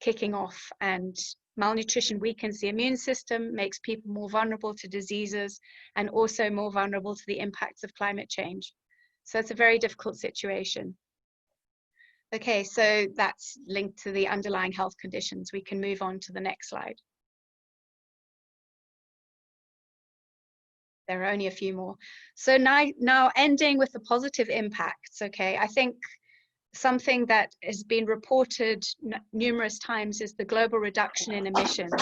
kicking off, and malnutrition weakens the immune system, makes people more vulnerable to diseases, and also more vulnerable to the impacts of climate change. So it's a very difficult situation. Okay, so that's linked to the underlying health conditions. We can move on to the next slide. There are only a few more. So now ending with the positive impacts, okay, I think something that has been reported numerous times is the global reduction in emissions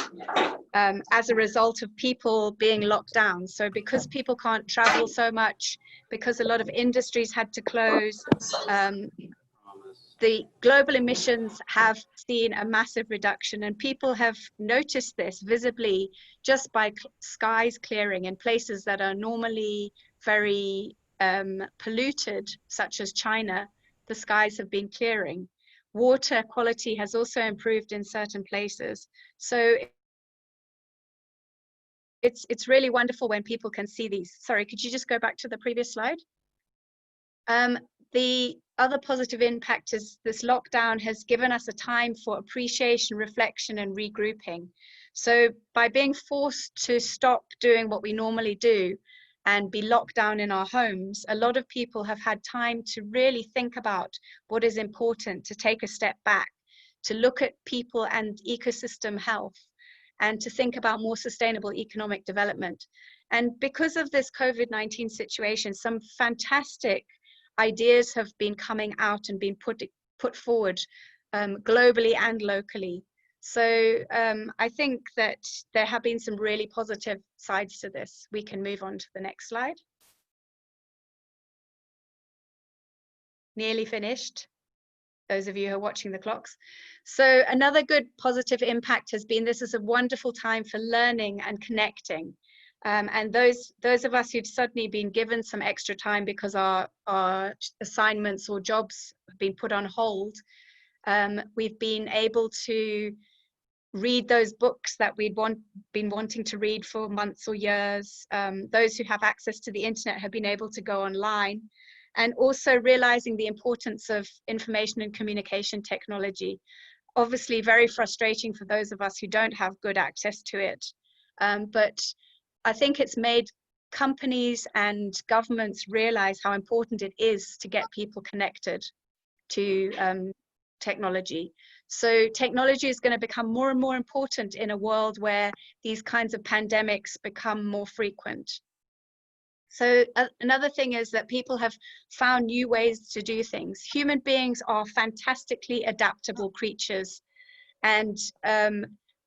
as a result of people being locked down. So because people can't travel so much, because a lot of industries had to close, the global emissions have seen a massive reduction, and people have noticed this visibly just by skies clearing in places that are normally very polluted, such as China. The skies have been clearing. Water quality has also improved in certain places. So it's really wonderful when people can see these. Sorry, could you just go back to the previous slide? The other positive impact is this lockdown has given us a time for appreciation, reflection, and regrouping. So by being forced to stop doing what we normally do and be locked down in our homes, a lot of people have had time to really think about what is important, to take a step back, to look at people and ecosystem health, and to think about more sustainable economic development. And because of this COVID-19 situation, some fantastic ideas have been coming out and been put forward globally and locally. So I think that there have been some really positive sides to this. We can move on to the next slide. Nearly finished, those of you who are watching the clocks. So another good positive impact has been, this is a wonderful time for learning and connecting. And those of us who've suddenly been given some extra time because our assignments or jobs have been put on hold, we've been able to read those books that we'd been wanting to read for months or years. Those who have access to the internet have been able to go online, and also realizing the importance of information and communication technology. Obviously very frustrating for those of us who don't have good access to it, but I think it's made companies and governments realize how important it is to get people connected to technology. So technology is going to become more and more important in a world where these kinds of pandemics become more frequent. So another thing is that people have found new ways to do things. Human beings are fantastically adaptable creatures, and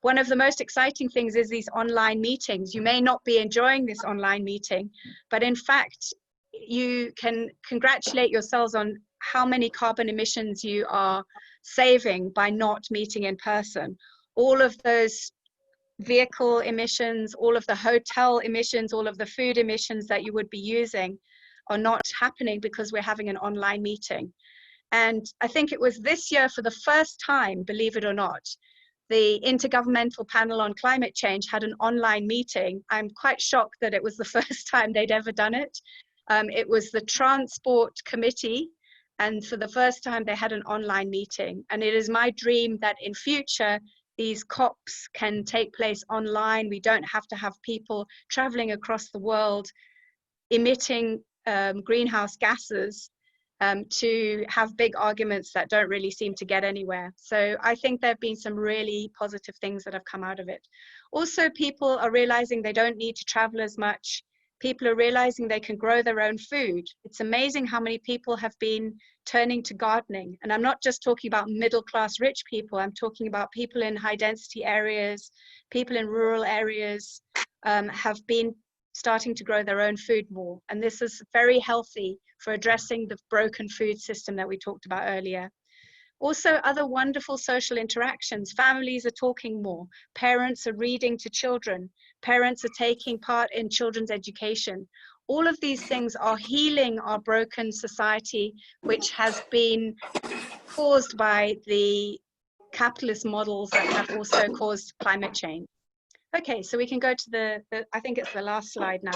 one of the most exciting things is these online meetings. You may not be enjoying this online meeting, but in fact, you can congratulate yourselves on how many carbon emissions you are saving by not meeting in person. All of those vehicle emissions, all of the hotel emissions, all of the food emissions that you would be using are not happening because we're having an online meeting. And I think it was this year, for the first time, believe it or not, the Intergovernmental Panel on Climate Change had an online meeting. I'm quite shocked that it was the first time they'd ever done it. It was the Transport Committee, and for the first time they had an online meeting. And it is my dream that in future, these COPs can take place online. We don't have to have people traveling across the world emitting greenhouse gases to have big arguments that don't really seem to get anywhere. So I think there have been some really positive things that have come out of it. Also, people are realizing they don't need to travel as much. People are realizing they can grow their own food. It's amazing how many people have been turning to gardening. And I'm not just talking about middle-class rich people. I'm talking about people in high-density areas, people in rural areas have been starting to grow their own food more. And this is very healthy for addressing the broken food system that we talked about earlier. Also, other wonderful social interactions. Families are talking more. Parents are reading to children. Parents are taking part in children's education. All of these things are healing our broken society, which has been caused by the capitalist models that have also caused climate change. Okay, so we can go to the I think it's the last slide now.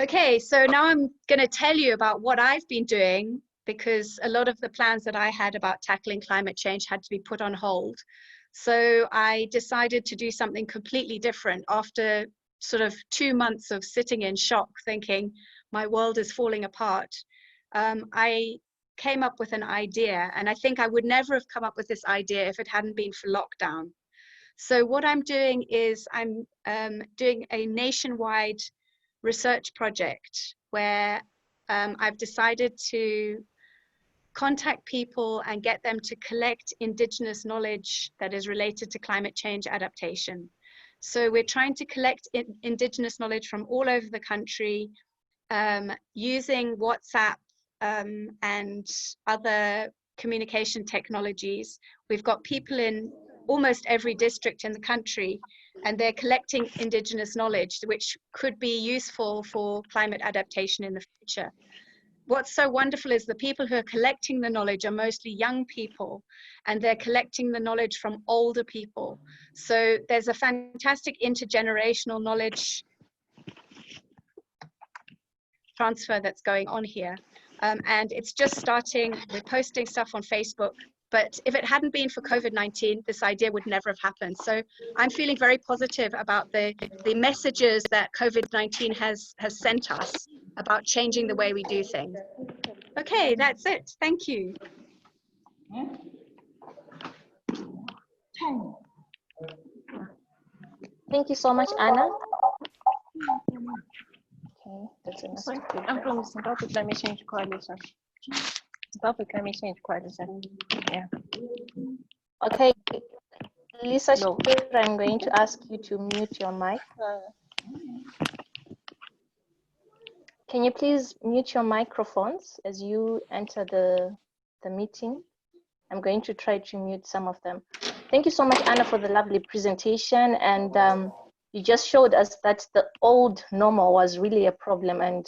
Okay, so now I'm going to tell you about what I've been doing, because a lot of the plans that I had about tackling climate change had to be put on hold. So I decided to do something completely different after sort of 2 months of sitting in shock, thinking my world is falling apart. I came up with an idea, and I think I would never have come up with this idea if it hadn't been for lockdown. So what I'm doing is I'm doing a nationwide research project where I've decided to contact people and get them to collect indigenous knowledge that is related to climate change adaptation. So we're trying to collect indigenous knowledge from all over the country, using WhatsApp and other communication technologies. We've got people in almost every district in the country, and they're collecting indigenous knowledge, which could be useful for climate adaptation in the future. What's so wonderful is the people who are collecting the knowledge are mostly young people, and they're collecting the knowledge from older people. So there's a fantastic intergenerational knowledge transfer that's going on here. And it's just starting. We're posting stuff on Facebook, but if it hadn't been for COVID-19, this idea would never have happened. So I'm feeling very positive about the messages that COVID-19 has sent us about changing the way we do things. Okay, that's it. Thank you. Thank you so much, Anna. Okay, that's enough. I'm from Zimbabwe Climate Change Coalition. Zimbabwe Climate Change Coalition. Yeah. Okay, Lisa, I'm going to ask you to mute your mic. Can you please mute your microphones as you enter the meeting? I'm going to try to mute some of them. Thank you so much, Anna, for the lovely presentation. And you just showed us that the old normal was really a problem, and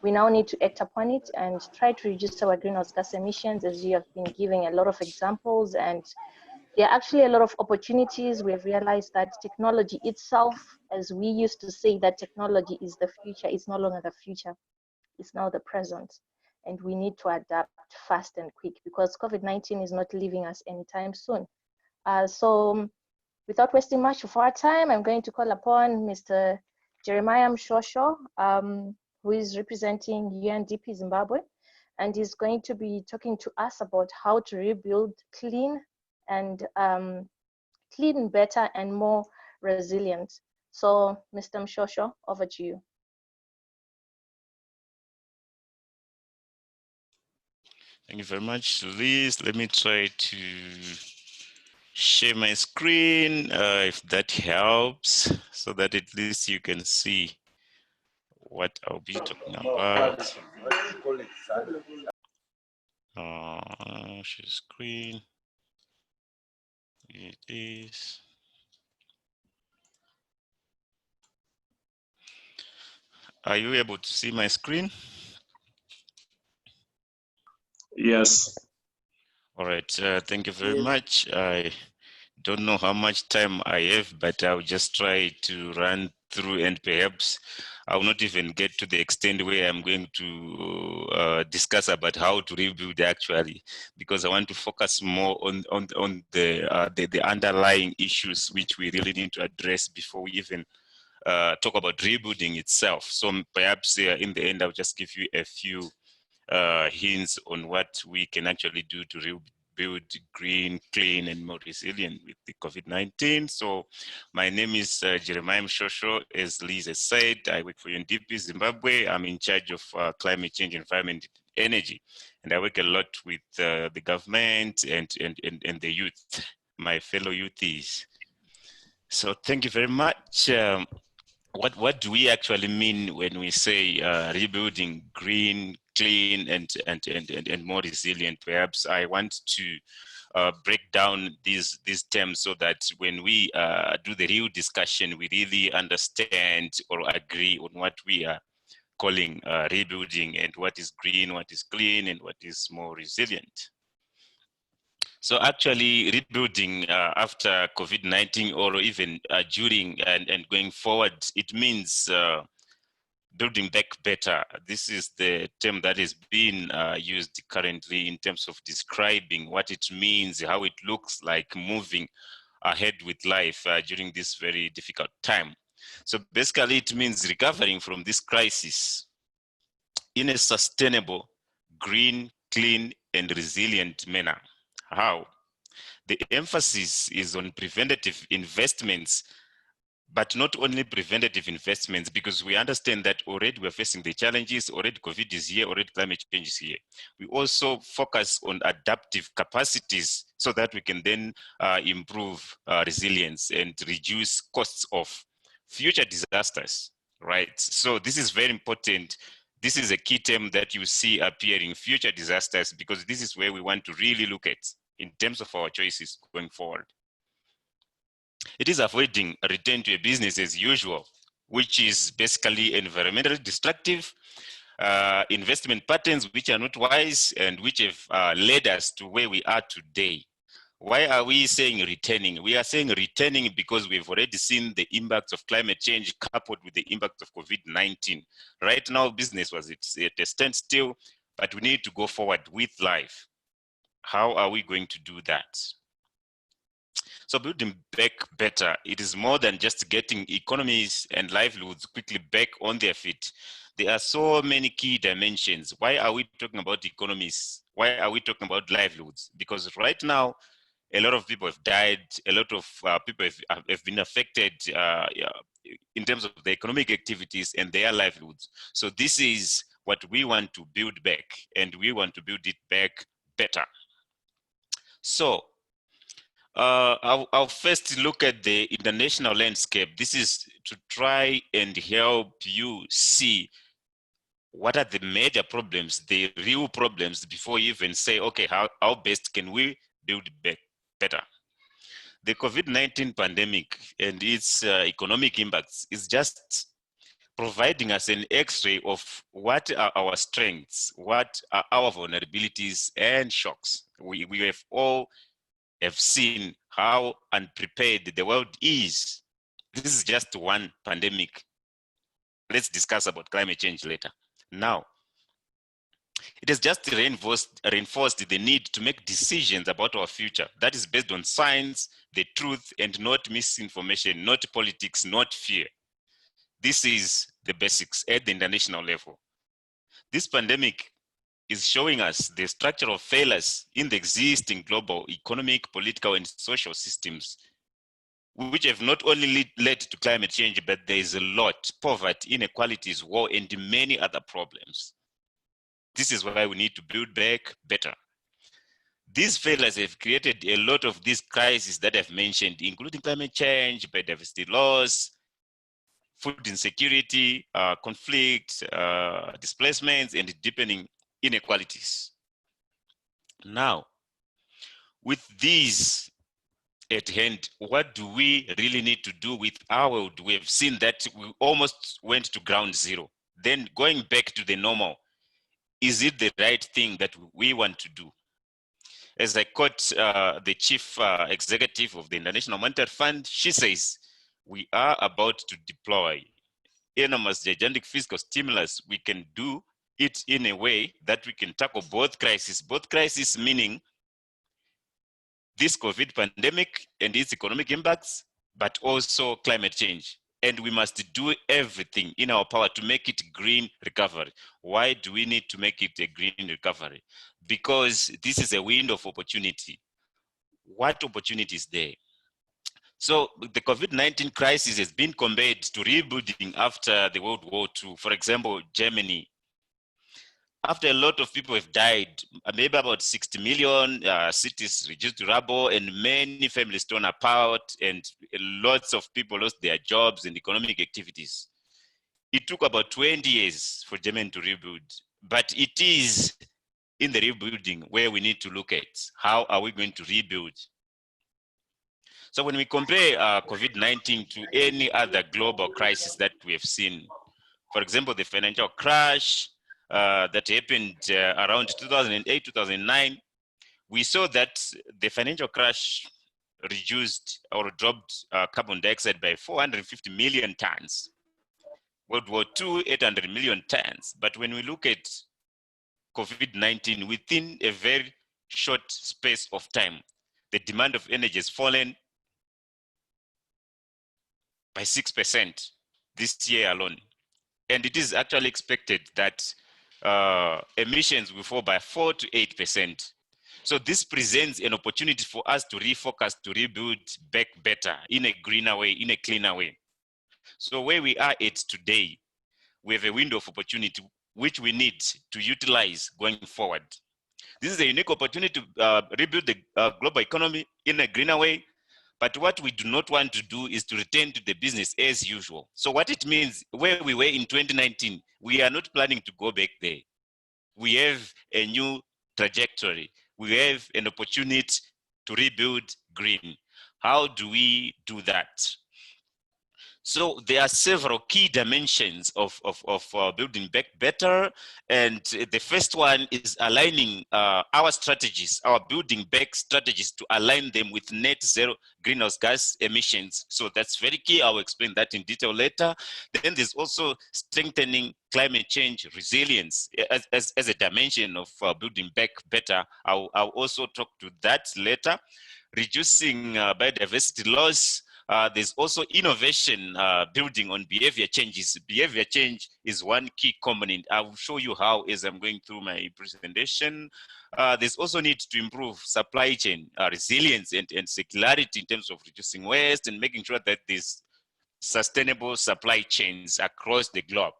we now need to act upon it and try to reduce our greenhouse gas emissions, as you have been giving a lot of examples. And there are actually a lot of opportunities. We have realized that technology itself, as we used to say that technology is the future, is no longer the future, it's now the present. And we need to adapt fast and quick, because COVID-19 is not leaving us anytime soon. So without wasting much of our time, I'm going to call upon Mr. Jeremiah Mshosho, who is representing UNDP Zimbabwe, and is going to be talking to us about how to rebuild clean, better, and more resilient. So, Mr. Mshosho, over to you. Thank you very much, Liz. Let me try to share my screen, if that helps, so that at least you can see what I'll be talking about. Share screen. It is. Are you able to see my screen? Yes. All right. Thank you very much. I don't know how much time I have, but I'll just try to run through, and perhaps I'll not even get to the extent where I'm going to discuss about how to rebuild actually, because I want to focus more on the underlying issues which we really need to address before we even talk about rebuilding itself. So perhaps in the end, I'll just give you a few hints on what we can actually do to rebuild green, clean, and more resilient with the COVID-19. So my name is Jeremiah Mshosho. As Liz has said, I work for UNDP Zimbabwe. I'm in charge of climate change, environment, energy, and I work a lot with the government and the youth, my fellow youthies. So thank you very much. What do we actually mean when we say rebuilding green, clean, and more resilient? Perhaps I want to break down these terms so that when we do the real discussion, we really understand or agree on what we are calling rebuilding, and what is green, what is clean, and what is more resilient. So actually rebuilding after COVID-19, or even during and going forward, it means building back better. This is the term that is being used currently in terms of describing what it means, how it looks like moving ahead with life during this very difficult time. So basically it means recovering from this crisis in a sustainable, green, clean, and resilient manner. How? The emphasis is on preventative investments, but not only preventative investments, because we understand that already we're facing the challenges, already COVID is here, already climate change is here. We also focus on adaptive capacities so that we can then improve resilience and reduce costs of future disasters, right? So this is very important. This is a key term that you see appearing, future disasters, because this is where we want to really look at in terms of our choices going forward. It is avoiding a return to a business as usual, which is basically environmentally destructive, investment patterns which are not wise and which have led us to where we are today. Why are we saying returning? We are saying returning because we've already seen the impacts of climate change coupled with the impact of COVID-19. Right now, business was at a standstill, but we need to go forward with life. How are we going to do that? So building back better, it is more than just getting economies and livelihoods quickly back on their feet. There are so many key dimensions. Why are we talking about economies? Why are we talking about livelihoods? Because right now, a lot of people have died, a lot of people have been affected in terms of the economic activities and their livelihoods. So this is what we want to build back, and we want to build it back better. So I'll first look at the international landscape. This is to try and help you see what are the major problems, the real problems, before you even say, okay, how best can we build back better? The COVID-19 pandemic and its economic impacts is just providing us an x-ray of what are our strengths, what are our vulnerabilities and shocks. We have all have seen how unprepared the world is. This is just one pandemic. Let's discuss about climate change later. Now, it has just reinforced the need to make decisions about our future that is based on science, the truth, and not misinformation, not politics, not fear. This is the basics at the international level. This pandemic is showing us the structural failures in the existing global economic, political, and social systems, which have not only led to climate change, but there is a lot: poverty, inequalities, war, and many other problems. This is why we need to build back better. These failures have created a lot of these crises that I've mentioned, including climate change, biodiversity loss, food insecurity, conflict, displacements, and deepening inequalities. Now, with these at hand, what do we really need to do with our world? We have seen that we almost went to ground zero. Then going back to the normal, is it the right thing that we want to do? As I quote the chief executive of the International Monetary Fund, she says, we are about to deploy enormous, gigantic fiscal stimulus. We can do it in a way that we can tackle both crises meaning this COVID pandemic and its economic impacts, but also climate change. And we must do everything in our power to make it green recovery. Why do we need to make it a green recovery? Because this is a window of opportunity. What opportunity is there? So the COVID-19 crisis has been compared to rebuilding after the World War II. For example, Germany, after a lot of people have died, maybe about 60 million cities reduced to rubble, and many families torn apart, and lots of people lost their jobs and economic activities. It took about 20 years for Germany to rebuild, but it is in the rebuilding where we need to look at how are we going to rebuild. So when we compare COVID-19 to any other global crisis that we have seen, for example, the financial crash that happened around 2008, 2009, we saw that the financial crash reduced or dropped carbon dioxide by 450 million tons. World War II, 800 million tons. But when we look at COVID-19, within a very short space of time, the demand of energy has fallen by 6% this year alone. And it is actually expected that emissions will fall by 4 to 8%. So this presents an opportunity for us to refocus, to rebuild back better in a greener way, in a cleaner way. So where we are at today, we have a window of opportunity which we need to utilize going forward. This is a unique opportunity to rebuild the global economy in a greener way. But what we do not want to do is to return to the business as usual. So what it means, where we were in 2019, we are not planning to go back there. We have a new trajectory. We have an opportunity to rebuild green. How do we do that? So there are several key dimensions of building back better. And the first one is aligning our strategies, our building back strategies, to align them with net zero greenhouse gas emissions. So that's very key. I'll explain that in detail later. Then there's also strengthening climate change resilience as a dimension of building back better. I'll also talk to that later. Reducing biodiversity loss. There's also innovation building on behavior changes. Behavior change is one key component. I will show you how as I'm going through my presentation. There's also need to improve supply chain resilience and circularity in terms of reducing waste and making sure that there's sustainable supply chains across the globe.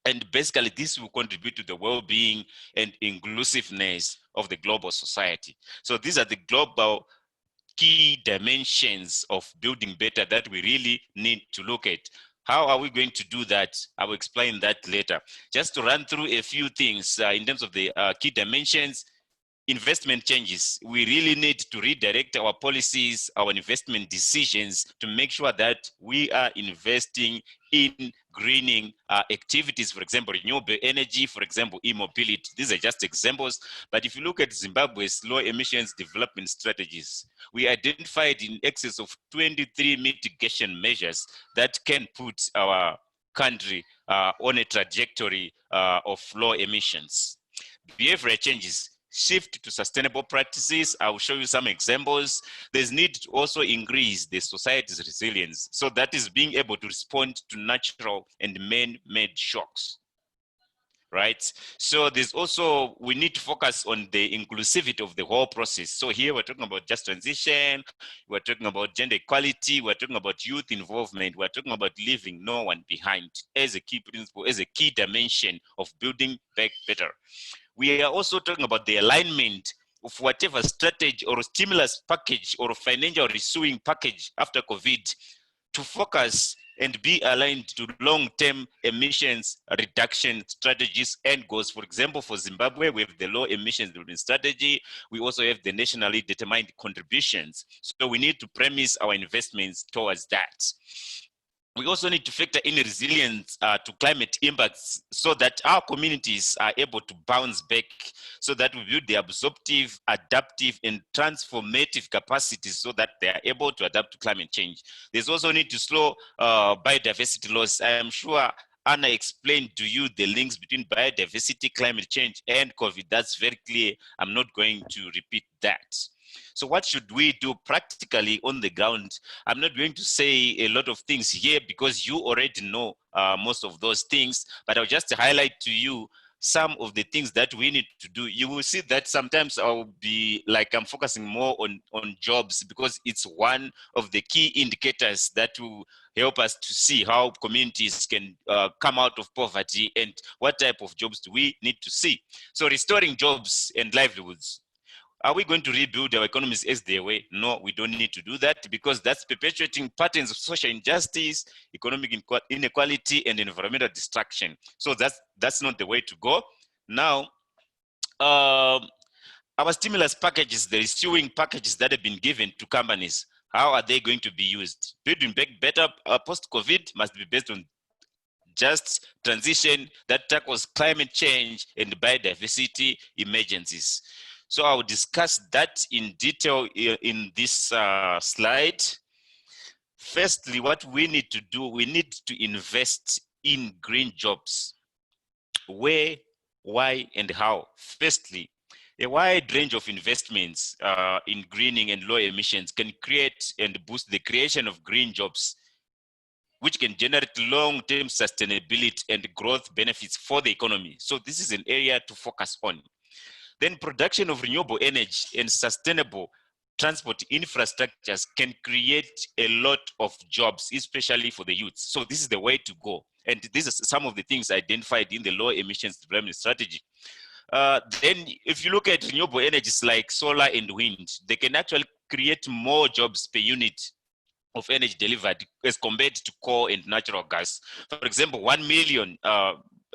And basically, this will contribute to the well-being and inclusiveness of the global society. So these are the global key dimensions of building better that we really need to look at. How are we going to do that? I will explain that later. Just to run through a few things in terms of the key dimensions. Investment changes. We really need to redirect our policies, our investment decisions to make sure that we are investing in greening activities, for example, renewable energy, for example, e-mobility. These are just examples. But if you look at Zimbabwe's low emissions development strategies, we identified in excess of 23 mitigation measures that can put our country on a trajectory of low emissions. Behavioral changes. Shift to sustainable practices. I will show you some examples. There's need to also increase the society's resilience. So that is being able to respond to natural and man-made shocks, right? So there's also, we need to focus on the inclusivity of the whole process. So here we're talking about just transition, we're talking about gender equality, we're talking about youth involvement, we're talking about leaving no one behind as a key principle, as a key dimension of building back better. We are also talking about the alignment of whatever strategy or stimulus package or financial rescuing package after COVID to focus and be aligned to long-term emissions reduction strategies and goals. For example, for Zimbabwe, we have the low emissions development strategy. We also have the nationally determined contributions. So we need to premise our investments towards that. We also need to factor in resilience to climate impacts so that our communities are able to bounce back, so that we build the absorptive, adaptive, and transformative capacities so that they are able to adapt to climate change. There's also need to slow biodiversity loss. I am sure Anna explained to you the links between biodiversity, climate change, and COVID. That's very clear. I'm not going to repeat that. So what should we do practically on the ground? I'm not going to say a lot of things here because you already know most of those things, but I'll just highlight to you some of the things that we need to do. You will see that sometimes I'll be like, I'm focusing more on jobs because it's one of the key indicators that will help us to see how communities can come out of poverty and what type of jobs do we need to see. So restoring jobs and livelihoods. Are we going to rebuild our economies as they were? No, we don't need to do that because that's perpetuating patterns of social injustice, economic inequality, and environmental destruction. So that's not the way to go. Now, our stimulus packages, the rescuing packages that have been given to companies, how are they going to be used? Building back better post-COVID must be based on just transition that tackles climate change and biodiversity emergencies. So I will discuss that in detail in this slide. Firstly, what we need to do, we need to invest in green jobs. Where, why, and how? Firstly, a wide range of investments in greening and low emissions can create and boost the creation of green jobs, which can generate long-term sustainability and growth benefits for the economy. So this is an area to focus on. Then production of renewable energy and sustainable transport infrastructures can create a lot of jobs, especially for the youth. So this is the way to go. And these are some of the things identified in the low emissions development strategy. Then if you look at renewable energies like solar and wind, they can actually create more jobs per unit of energy delivered as compared to coal and natural gas. For example, $1 million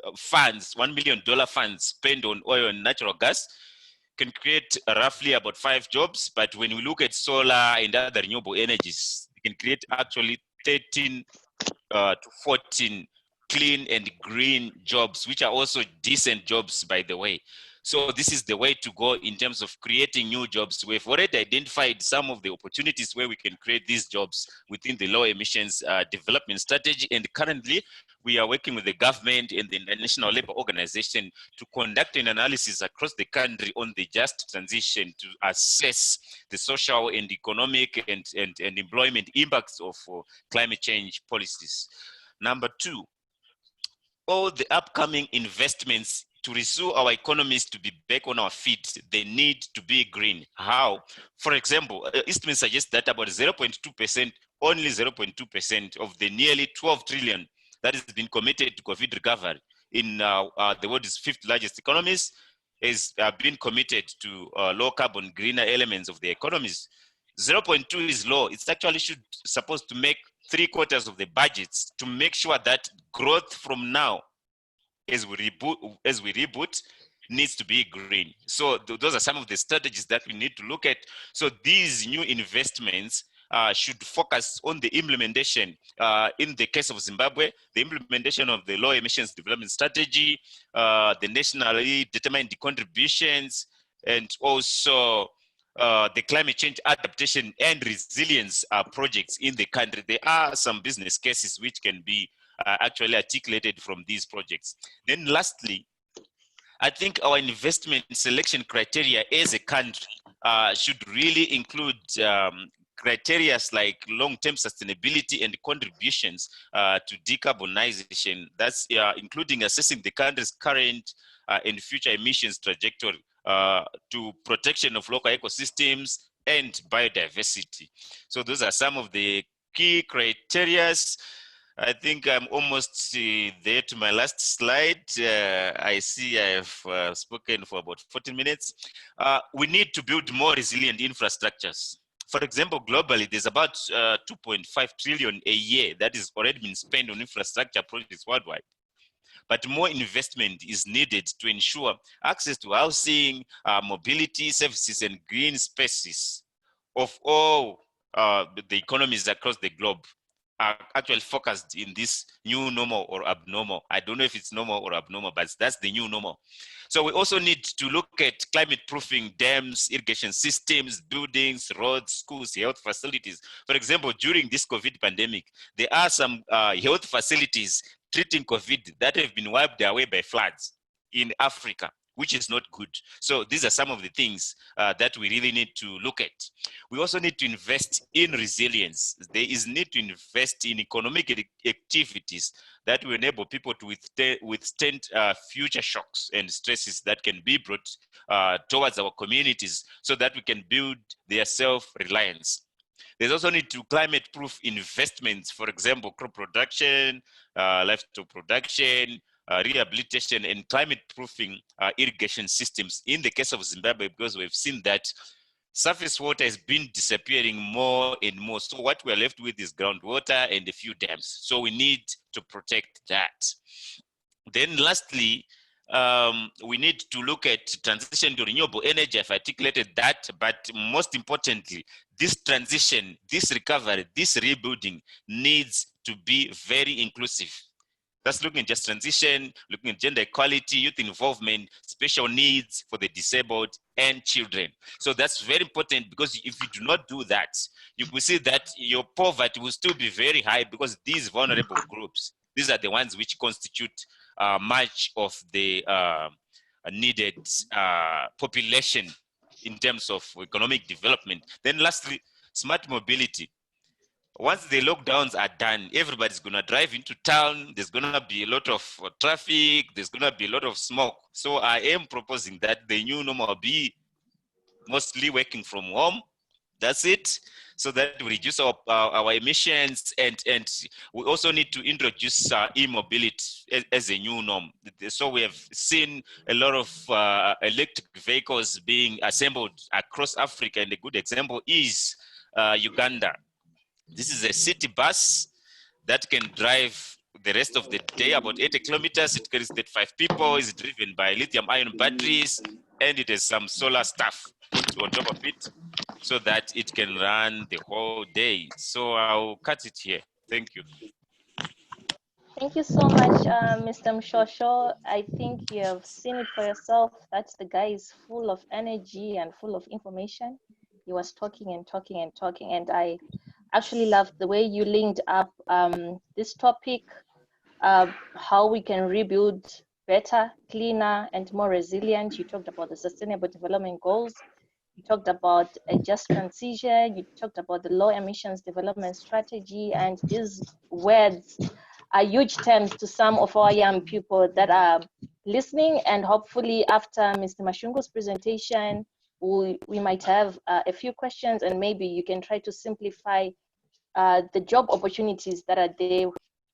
$1 million funds spent on oil and natural gas can create roughly about 5 jobs. But when we look at solar and other renewable energies, it can create actually 13 to 14 clean and green jobs, which are also decent jobs, by the way. So this is the way to go in terms of creating new jobs. We've already identified some of the opportunities where we can create these jobs within the low emissions development strategy. And currently, we are working with the government and the National Labour Organization to conduct an analysis across the country on the just transition to assess the social and economic and employment impacts of climate change policies. Number 2, all the upcoming investments to restore our economies to be back on our feet, they need to be green. How? For example, estimates suggest that about 0.2%, only 0.2% of the nearly 12 trillion that has been committed to COVID recovery in the world's 5th largest economies has been committed to low carbon, greener elements of the economies. 0.2 is low. It's actually supposed to make 3/4 of the budgets to make sure that growth from now, as we reboot, needs to be green. So those are some of the strategies that we need to look at. So these new investments should focus on the implementation, in the case of Zimbabwe, the implementation of the low emissions development strategy, the nationally determined contributions, and also the climate change adaptation and resilience projects in the country. There are some business cases which can be actually articulated from these projects. Then lastly, I think our investment selection criteria as a country should really include criteria like long-term sustainability and contributions to decarbonization. That's including assessing the country's current and future emissions trajectory to protection of local ecosystems and biodiversity. So those are some of the key criteria. I think I'm almost there to my last slide. I see I have spoken for about 14 minutes. We need to build more resilient infrastructures. For example, globally, there's about 2.5 trillion a year that is already been spent on infrastructure projects worldwide. But more investment is needed to ensure access to housing, mobility services, and green spaces of all the economies across the globe are actually focused in this new normal or abnormal. I don't know if it's normal or abnormal, but that's the new normal. So we also need to look at climate proofing dams, irrigation systems, buildings, roads, schools, health facilities. For example, during this COVID pandemic, there are some health facilities treating COVID that have been wiped away by floods in Africa, which is not good. So these are some of the things that we really need to look at. We also need to invest in resilience. There is need to invest in economic activities that will enable people to withstand future shocks and stresses that can be brought towards our communities so that we can build their self-reliance. There's also need to climate-proof investments, for example, crop production, livestock production, rehabilitation, and climate-proofing irrigation systems. In the case of Zimbabwe, because we've seen that surface water has been disappearing more and more. So what we're left with is groundwater and a few dams. So we need to protect that. Then lastly, we need to look at transition to renewable energy. I've articulated that, but most importantly, this transition, this recovery, this rebuilding needs to be very inclusive. That's looking at just transition, looking at gender equality, youth involvement, special needs for the disabled and children. So that's very important, because if you do not do that, you will see that your poverty will still be very high, because these vulnerable groups, These are the ones which constitute much of the needed population in terms of economic development. Then lastly, smart mobility. Once the lockdowns are done, everybody's going to drive into town. There's going to be a lot of traffic. There's going to be a lot of smoke. So I am proposing that the new normal be mostly working from home. That's it. So that we reduce our emissions, and we also need to introduce e-mobility as a new norm. So we have seen a lot of electric vehicles being assembled across Africa, and a good example is Uganda. This is a city bus that can drive the rest of the day, about 80 kilometers. It carries 35 people, is driven by lithium-ion batteries, and it has some solar stuff put on top of it so that it can run the whole day. So I'll cut it here. Thank you. Thank you so much, Mr. Mshosho. I think you have seen it for yourself. That's the guy is full of energy and full of information. He was talking and talking and talking, and I actually loved the way you linked up this topic, how we can rebuild better, cleaner, and more resilient. You talked about the Sustainable Development Goals. You talked about a just transition. You talked about the low emissions development strategy, and these words are huge terms to some of our young people that are listening. And hopefully after Mr. Mashungu's presentation, we might have a few questions, and maybe you can try to simplify the job opportunities that are there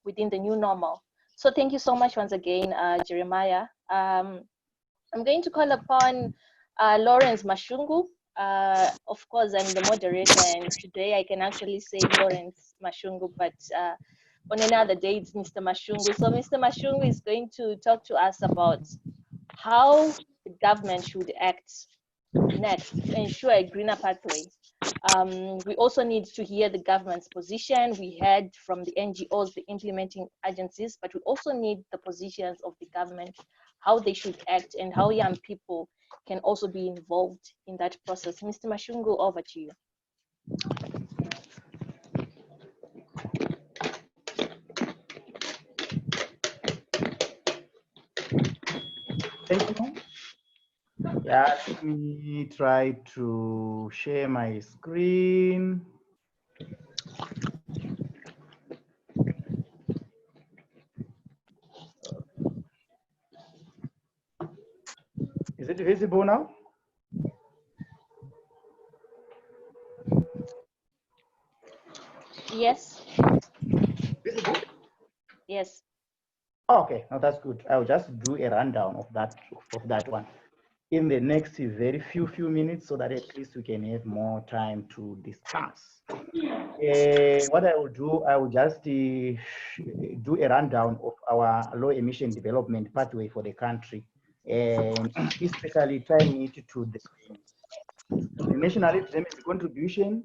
within the new normal. So thank you so much once again, Jeremiah. I'm going to call upon Lawrence Mashungu. Of course, I'm the moderator, and today I can actually say Lawrence Mashungu, but on another day it's Mr. Mashungu. So Mr. Mashungu is going to talk to us about how the government should act next to ensure a greener pathway. We also need to hear the government's position. We heard from the NGOs, the implementing agencies, but we also need the positions of the government, how they should act, and how young people can also be involved in that process. Mr. Mashungu, over to you. Thank you. Yeah, let me try to share my screen. Is it visible now? Yes. Visible? Yes. Okay, now that's good. I'll just do a rundown of that one in the next very few minutes, so that at least we can have more time to discuss. What I will do, I will just do a rundown of our low emission development pathway for the country, and especially tying it to the national development contribution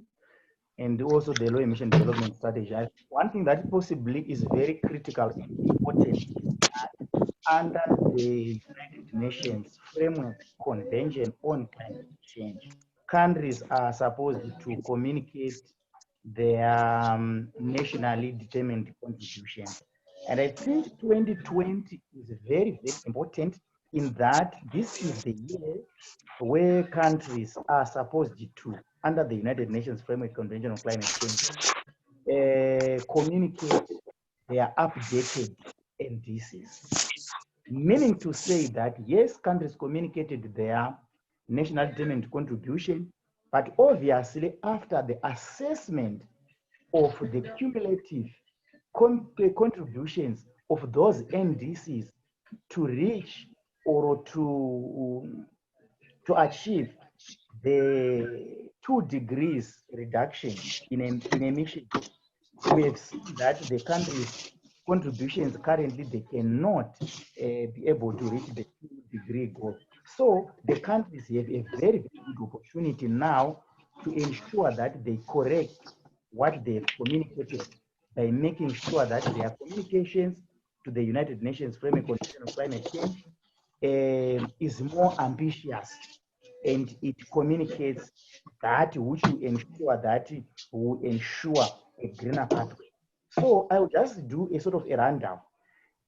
and also the low emission development strategy. One thing that possibly is very critical and important is that under the United Nations Framework Convention on Climate Change, countries are supposed to communicate their nationally determined contributions. And I think 2020 is very, very important in that this is the year where countries are supposed to, under the United Nations Framework Convention on Climate Change, communicate their updated NDCs. Meaning to say that, yes, countries communicated their national determined contribution, but obviously after the assessment of the cumulative contributions of those NDCs to reach or to achieve the 2 degrees reduction in emissions, we have seen that the country's contributions currently, they cannot be able to reach the 2-degree goal. So the countries have a very, very good opportunity now to ensure that they correct what they've communicated by making sure that their communications to the United Nations Framework Convention on Climate Change is more ambitious, and it communicates that which will ensure that will ensure a greener pathway. So I will just do a sort of a rundown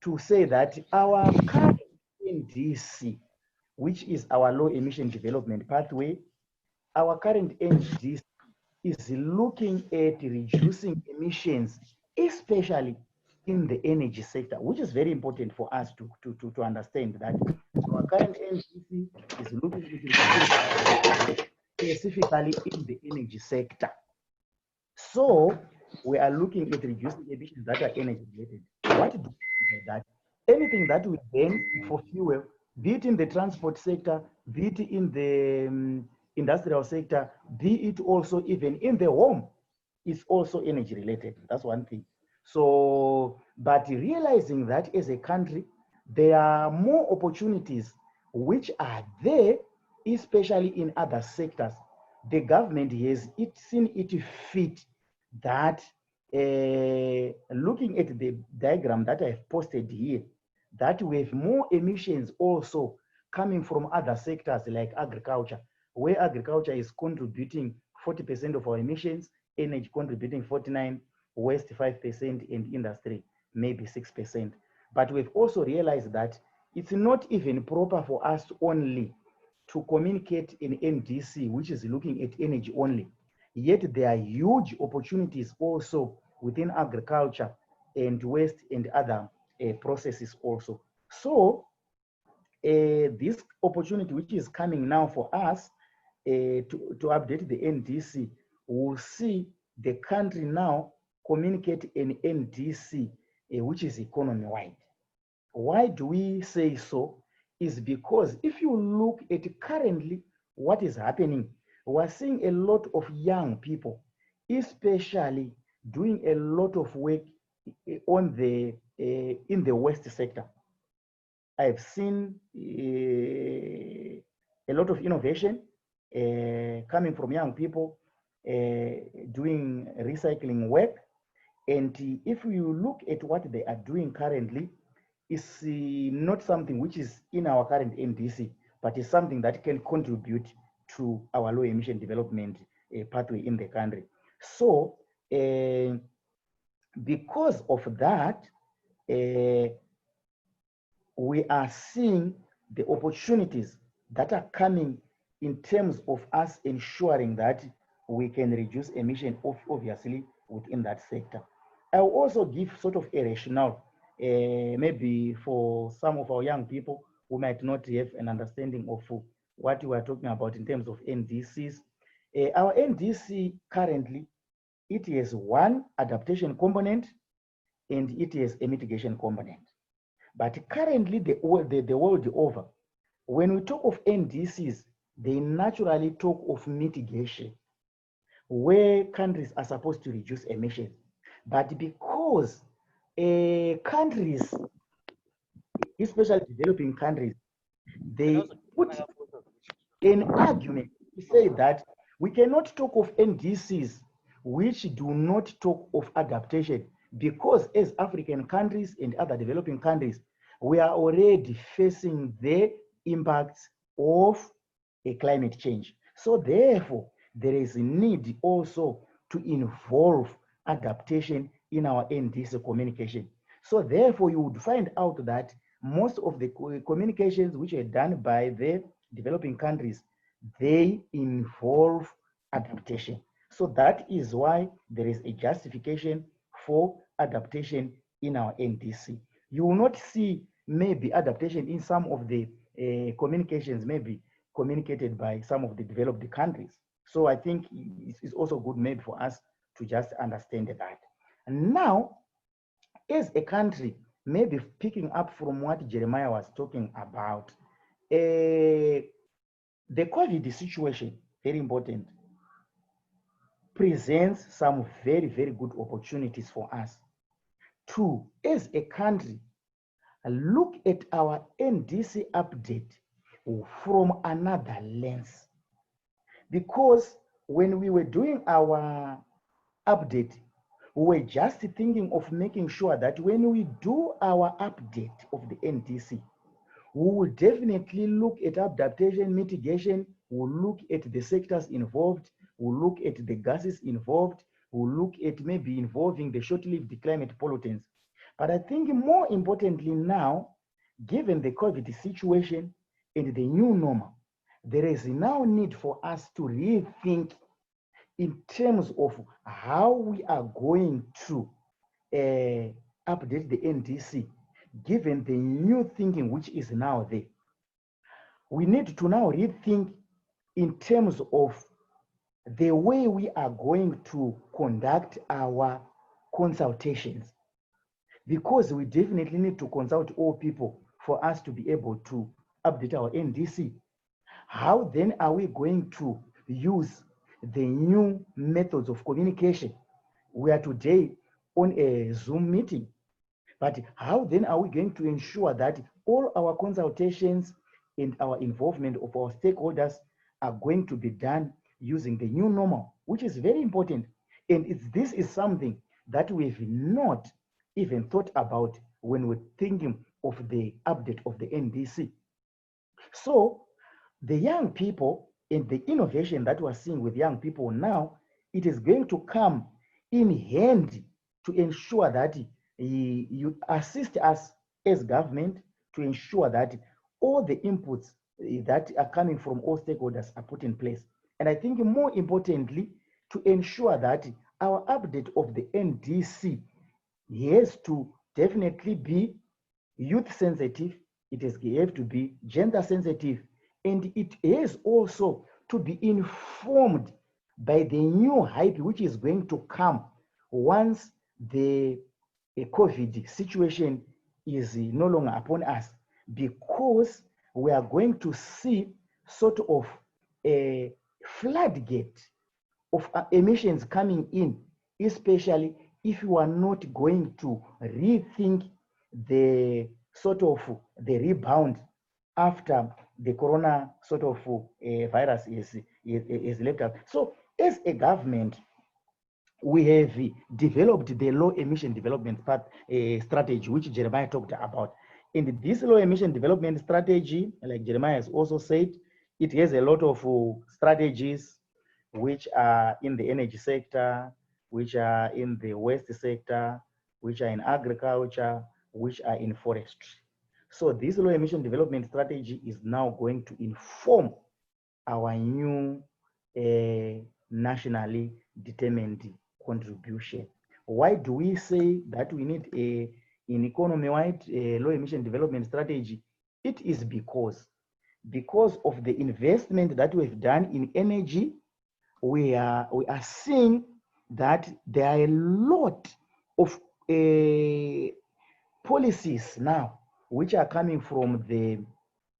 to say that our current NDC, which is our low emission development pathway, our current NDC is looking at reducing emissions, especially in the energy sector, which is very important for us to understand that our current NDC is looking at reducing specifically in the energy sector. So we are looking at reducing emissions that are energy related. What do we mean by that? Anything that we burn for fuel, be it in the transport sector, be it in the industrial sector, be it also even in the home, is also energy related. That's one thing. So, but realizing that as a country, there are more opportunities which are there, especially in other sectors. The government has seen it fit that looking at the diagram that I've posted here, that we have more emissions also coming from other sectors like agriculture, where agriculture is contributing 40% of our emissions, energy contributing 49%, waste 5%, and industry maybe 6%. But we've also realized that it's not even proper for us only to communicate in NDC, which is looking at energy only. Yet there are huge opportunities also within agriculture and waste and other processes also. So this opportunity which is coming now for us to update the NDC, we'll see the country now communicate in NDC, which is economy-wide. Why do we say so? Is because if you look at currently what is happening, we're seeing a lot of young people, especially doing a lot of work on the in the waste sector. I've seen a lot of innovation coming from young people doing recycling work. And if you look at what they are doing currently, it's not something which is in our current NDC, but it's something that can contribute to our low emission development pathway in the country. So because of that, we are seeing the opportunities that are coming in terms of us ensuring that we can reduce emission obviously within that sector. I will also give sort of a rationale, maybe for some of our young people who might not have an understanding of what we are talking about in terms of NDCs. Our NDC currently, it has one adaptation component and it has a mitigation component. But currently, the world over, when we talk of NDCs, they naturally talk of mitigation, where countries are supposed to reduce emissions. But because countries, especially developing countries, they put an argument to say that we cannot talk of NDCs which do not talk of adaptation, because as African countries and other developing countries, we are already facing the impacts of a climate change. So therefore, there is a need also to involve adaptation in our NDC communication. So therefore, you would find out that most of the communications which are done by the developing countries, they involve adaptation. So that is why there is a justification for adaptation in our NDC. You will not see maybe adaptation in some of the communications maybe communicated by some of the developed countries. So I think it's also good maybe for us to just understand that. And now, as a country, maybe picking up from what Jeremiah was talking about, the COVID situation, very important, presents some very, very good opportunities for us to, as a country, look at our NDC update from another lens. Because when we were doing our update, we were just thinking of making sure that when we do our update of the NDC, we will definitely look at adaptation, mitigation, we'll look at the sectors involved, we'll look at the gases involved, we'll look at maybe involving the short-lived climate pollutants. But I think more importantly now, given the COVID situation and the new normal, there is now need for us to rethink in terms of how we are going to update the NDC, given the new thinking which is now there. We need to now rethink in terms of the way we are going to conduct our consultations, because we definitely need to consult all people for us to be able to update our NDC. How then are we going to use the new methods of communication? We are today on a Zoom meeting, but how then are we going to ensure that all our consultations and our involvement of our stakeholders are going to be done using the new normal, which is very important. And this is something that we've not even thought about when we're thinking of the update of the NDC. So the young people and the innovation that we're seeing with young people now, it is going to come in handy to ensure that you assist us as government to ensure that all the inputs that are coming from all stakeholders are put in place. And I think more importantly, to ensure that our update of the NDC has to definitely be youth sensitive, it has to be gender sensitive, and it has also to be informed by the new hype which is going to come once the COVID situation is no longer upon us, because we are going to see sort of a floodgate of emissions coming in, especially if you are not going to rethink the sort of the rebound after the corona sort of virus is left out. So as a government, we have developed the low emission development strategy, which Jeremiah talked about. And this low emission development strategy, like Jeremiah has also said, it has a lot of strategies which are in the energy sector, which are in the waste sector, which are in agriculture, which are in forestry. So this low emission development strategy is now going to inform our new nationally determined contribution. Why do we say that we need an economy-wide low emission development strategy? It is because of the investment that we've done in energy. We are seeing that there are a lot of policies now which are coming from the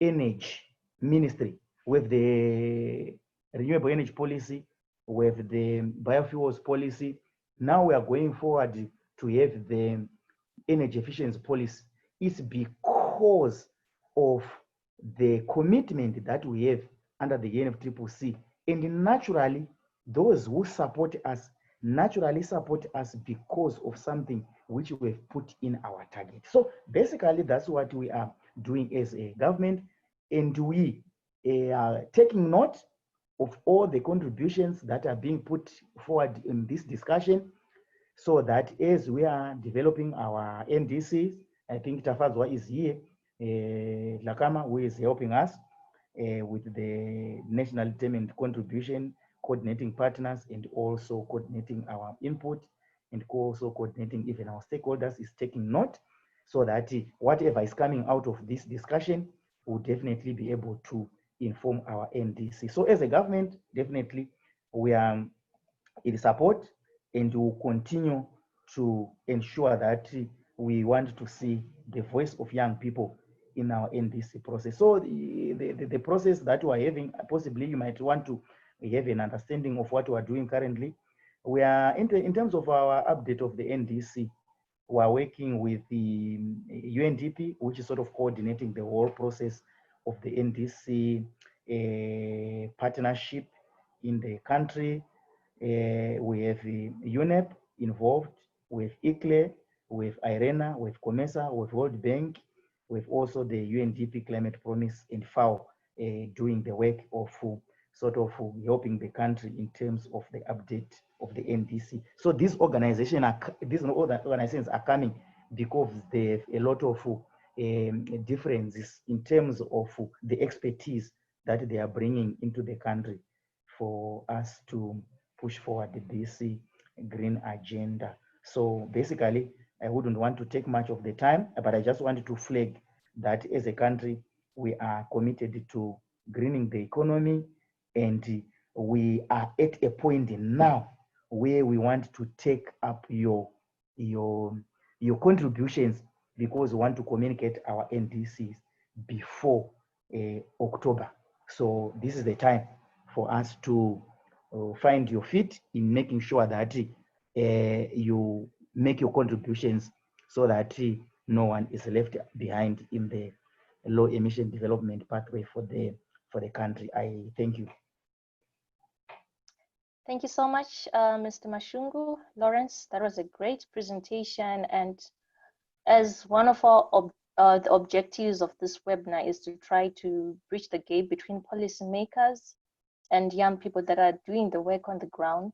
energy ministry, with the renewable energy policy, with the biofuels policy. Now we are going forward to have the energy efficiency policy. It's because of the commitment that we have under the UNFCCC. And naturally, those who support us naturally support us because of something which we've put in our target. So basically, that's what we are doing as a government. And we are taking note of all the contributions that are being put forward in this discussion, so that as we are developing our NDCs, I think Tafazwa is here, Lakama, who is helping us with the national determined contribution, coordinating partners, and also coordinating our input, and also coordinating even our stakeholders, is taking note, so that whatever is coming out of this discussion will definitely be able to inform our NDC. So as a government, definitely we are in support, and will continue to ensure that we want to see the voice of young people in our NDC process. So the process that we're having, possibly you might want to have an understanding of what we're doing currently. We are, in terms of our update of the NDC, we are working with the UNDP, which is sort of coordinating the whole process of the NDC partnership in the country. We have UNEP involved, with ICLE, with IRENA, with COMESA, with World Bank, with also the UNDP Climate Promise and FAO doing the work of sort of helping the country in terms of the update of the NDC. So these organizations are coming because they have a lot of differences in terms of the expertise that they are bringing into the country for us to push forward this green agenda. So basically, I wouldn't want to take much of the time, but I just wanted to flag that as a country, we are committed to greening the economy, and we are at a point now where we want to take up your contributions, because we want to communicate our NDCs before October. So this is the time for us to find your feet in making sure that you make your contributions so that no one is left behind in the low emission development pathway for the country. I thank you. Thank you so much, Mr. Mashungu. Lawrence, that was a great presentation. And as one of our the objectives of this webinar is to try to bridge the gap between policymakers and young people that are doing the work on the ground,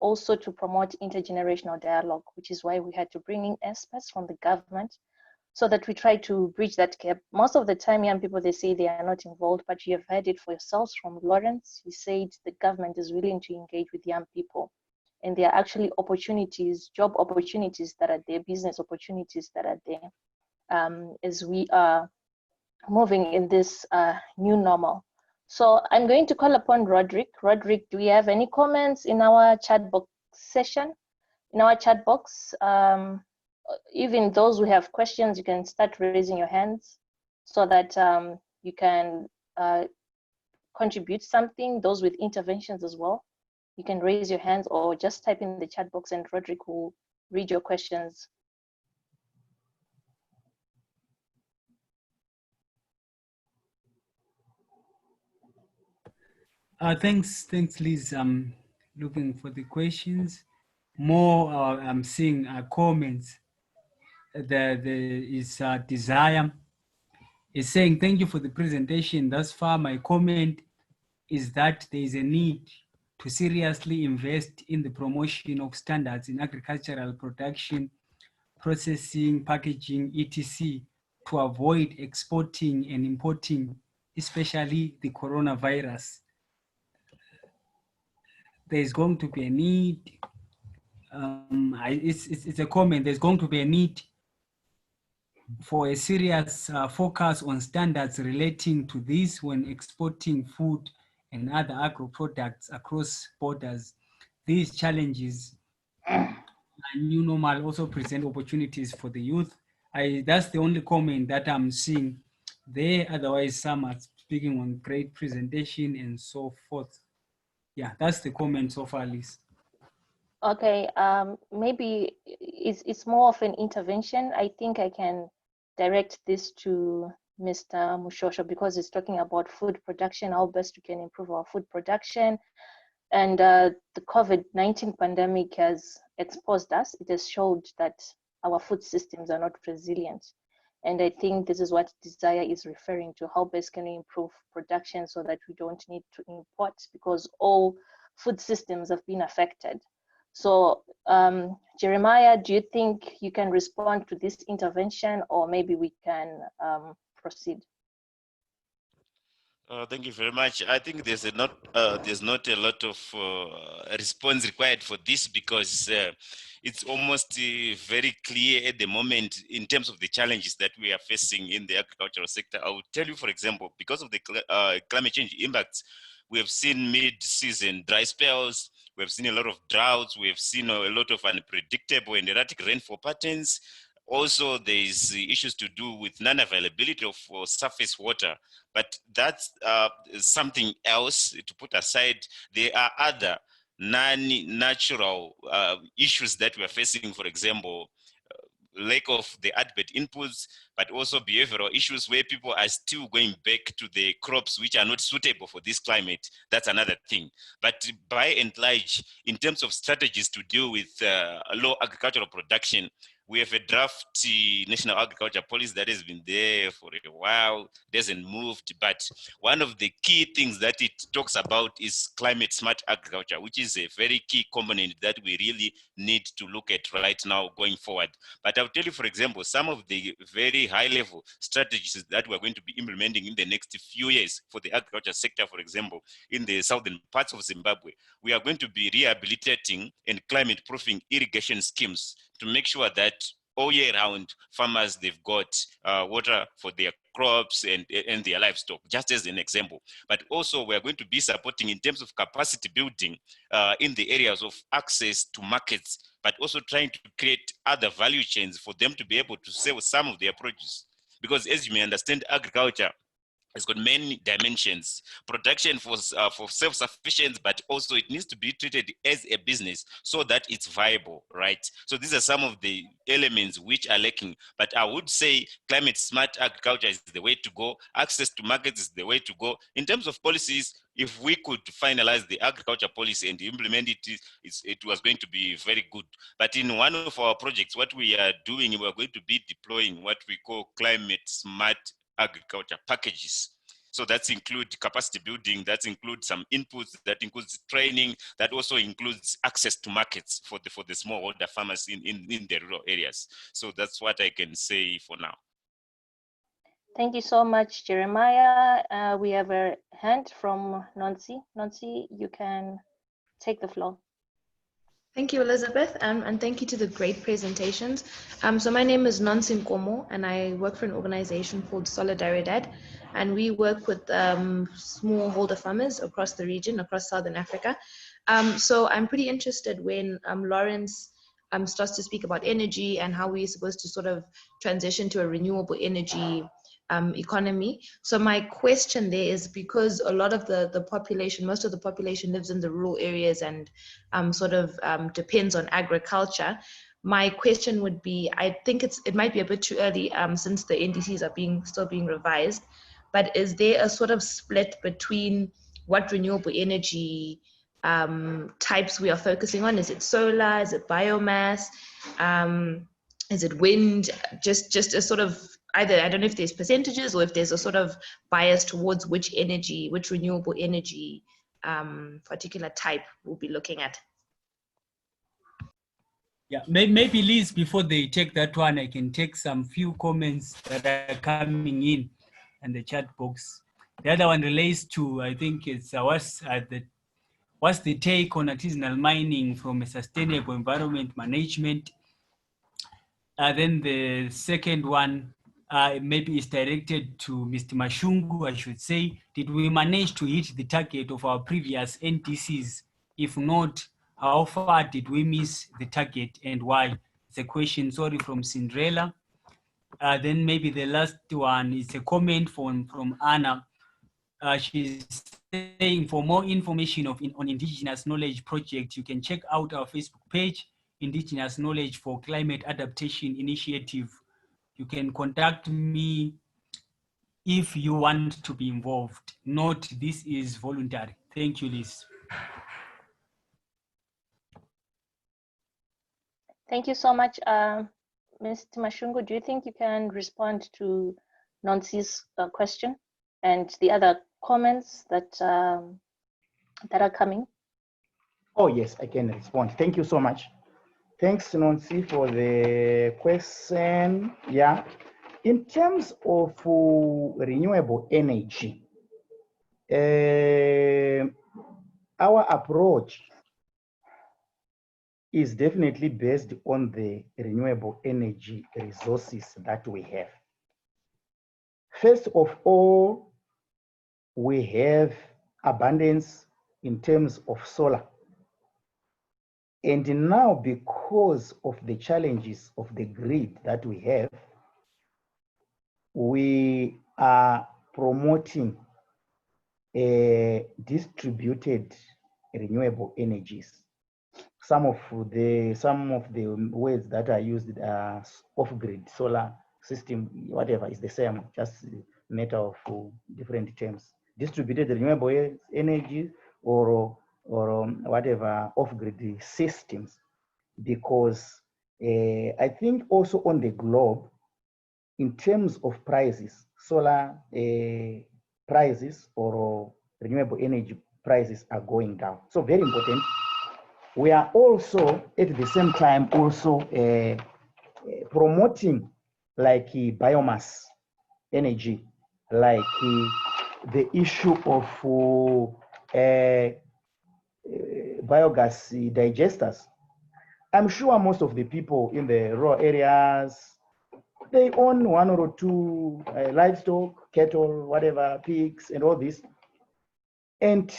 also to promote intergenerational dialogue, which is why we had to bring in experts from the government so that we try to bridge that gap. Most of the time, young people, they say they are not involved, but you have heard it for yourselves from Lawrence. He said the government is willing to engage with young people. And there are actually opportunities, job opportunities that are there, business opportunities that are there, as we are moving in this new normal. So I'm going to call upon Roderick. Roderick, do we have any comments in our chat box session? In our chat box, even those who have questions, you can start raising your hands so that you can contribute something. Those with interventions as well, you can raise your hands or just type in the chat box and Roderick will read your questions. Thanks, Liz. I'm looking for the questions. More, I'm seeing comments. There is Desire is saying, thank you for the presentation. Thus far, my comment is that there is a need to seriously invest in the promotion of standards in agricultural production, processing, packaging, etc., to avoid exporting and importing, especially the coronavirus. There's going to be a need, it's a comment, there's going to be a need for a serious focus on standards relating to this when exporting food and other agro products across borders. These challenges and new normal also present opportunities for the youth. That's the only comment that I'm seeing there. Otherwise, some are speaking on great presentation and so forth. Yeah, that's the comment so far, Liz. Okay, maybe it's more of an intervention. I think I can direct this to Mr. Mushosho because it's talking about food production, how best we can improve our food production. And the COVID-19 pandemic has exposed us. It has showed that our food systems are not resilient. And I think this is what Desire is referring to, how best can we improve production so that we don't need to import because all food systems have been affected. So Jeremiah, do you think you can respond to this intervention or maybe we can proceed? Thank you very much. I think there's not a lot of response required for this because it's almost very clear at the moment in terms of the challenges that we are facing in the agricultural sector. I will tell you, for example, because of the climate change impacts, we have seen mid-season dry spells, we have seen a lot of droughts, we have seen a lot of unpredictable and erratic rainfall patterns. Also, there is issues to do with non-availability of surface water, but that's something else to put aside. There are other non-natural issues that we are facing, for example, lack of the adequate inputs, but also behavioral issues where people are still going back to the crops which are not suitable for this climate. That's another thing. But by and large, in terms of strategies to deal with low agricultural production, We have a draft national agriculture policy that has been there for a while, doesn't moved, but one of the key things that it talks about is climate smart agriculture, which is a very key component that we really need to look at right now going forward. But I'll tell you, for example, some of the very high level strategies that we're going to be implementing in the next few years for the agriculture sector, for example, in the southern parts of Zimbabwe, we are going to be rehabilitating and climate proofing irrigation schemes to make sure that all year round farmers, they've got water for their crops and their livestock, just as an example. But also we're going to be supporting in terms of capacity building in the areas of access to markets, but also trying to create other value chains for them to be able to sell some of their produce. Because as you may understand, agriculture, it's got many dimensions. Production for self-sufficiency, but also it needs to be treated as a business so that it's viable, right? So these are some of the elements which are lacking. But I would say climate smart agriculture is the way to go. Access to markets is the way to go. In terms of policies, if we could finalize the agriculture policy and implement it, it was going to be very good. But in one of our projects, what we are doing, we are going to be deploying what we call climate smart agriculture packages. So that includes capacity building, that includes some inputs, that includes training, that also includes access to markets for the smallholder farmers in the rural areas. So that's what I can say for now. Thank you so much, Jeremiah. We have a hand from Nancy. Nancy, you can take the floor. Thank you, Elizabeth, and thank you to the great presentations. So my name is Nancy Nkomo, and I work for an organization called Solidaridad, and we work with smallholder farmers across the region, across Southern Africa. So I'm pretty interested when Lawrence starts to speak about energy and how we're supposed to sort of transition to a renewable energy economy. So my question there is, because a lot of the population, most of the population lives in the rural areas and sort of depends on agriculture. My question would be, I think it might be a bit too early since the NDCs are still being revised, but is there a sort of split between what renewable energy types we are focusing on? Is it solar? Is it biomass? Is it wind? Just a sort of either, I don't know if there's percentages or if there's a sort of bias towards which renewable energy particular type we'll be looking at. Yeah, maybe Liz, before they take that one, I can take some few comments that are coming in the chat box. The other one relates to, I think it's what's the take on artisanal mining from a sustainable environment management? Then the second one maybe is directed to Mr. Mashungu, I should say. Did we manage to hit the target of our previous NDCs? If not, how far did we miss the target and why? It's a question, sorry, from Cinderella. Then maybe the last one is a comment from Anna. She's saying, for more information on Indigenous Knowledge Project, you can check out our Facebook page, Indigenous Knowledge for Climate Adaptation Initiative. You can contact me if you want to be involved. Note, this is voluntary. Thank you, Liz. Thank you so much. Mr. Mashungu, do you think you can respond to Nancy's question and the other comments that are coming? Oh, yes, I can respond. Thank you so much. Thanks, Nancy, for the question. Yeah, in terms of renewable energy, our approach is definitely based on the renewable energy resources that we have. First of all, we have abundance in terms of solar. And now, because of the challenges of the grid that we have, we are promoting distributed renewable energies. Some of the words that are used are off-grid, solar system, whatever is the same, just a matter of different terms. Distributed renewable energy or whatever off-grid systems, because I think also on the globe, in terms of prices, solar prices or renewable energy prices are going down. So very important. We are also at the same time also promoting like biomass energy, like the issue of biogas digesters. I'm sure most of the people in the rural areas, they own one or two livestock, cattle, whatever, pigs, and all this. And